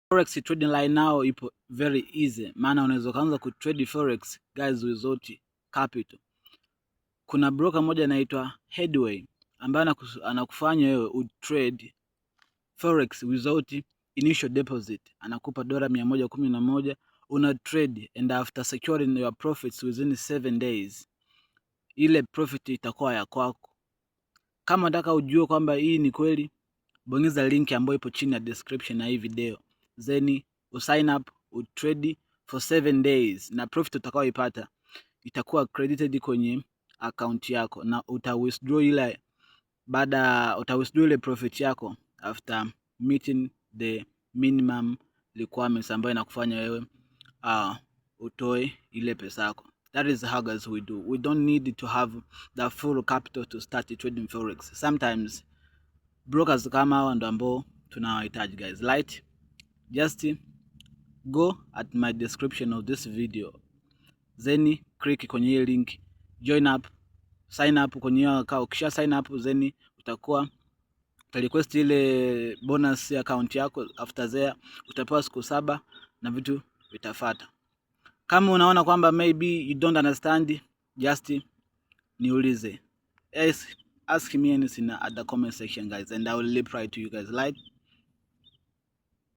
Forex trading line now ipo very easy, maana unaweza kuanza kutrade forex guys without capital. Kuna broker moja anaitwa Headway ambaye anakufanya wewe utrade forex without initial deposit. Anakupa $111 una trade, and after securing your profits within 7 days, ile profit itakuwa ya kwako. Kama unataka ujue kwamba hii ni kweli, bonyeza link ambayo ipo chini ya description na hii video, then usign up, utrade for 7 days, na profit utakayoipata itakuwa credited kwenye account yako, na uta withdraw ile profit yako after meeting the minimum requirements ambayo inakufanya wewe utoe ile pesa yako. That is how guys we do. We don't need to have the full capital to start trading forex. Sometimes brokers kama hao ndo ambao tunawahitaji guys. Right? Just go at my description of this video, then click kwenye hii link, join up, sign up kwenye hiyo account. Ukisha sign up, then utakuwa request ile bonus account yako. After there utapewa siku 7 na vitu vitafuata. Kama unaona kwamba maybe you don't understand, just niulize. Ask me anything at the comment section guys, and I will reply to you guys. Like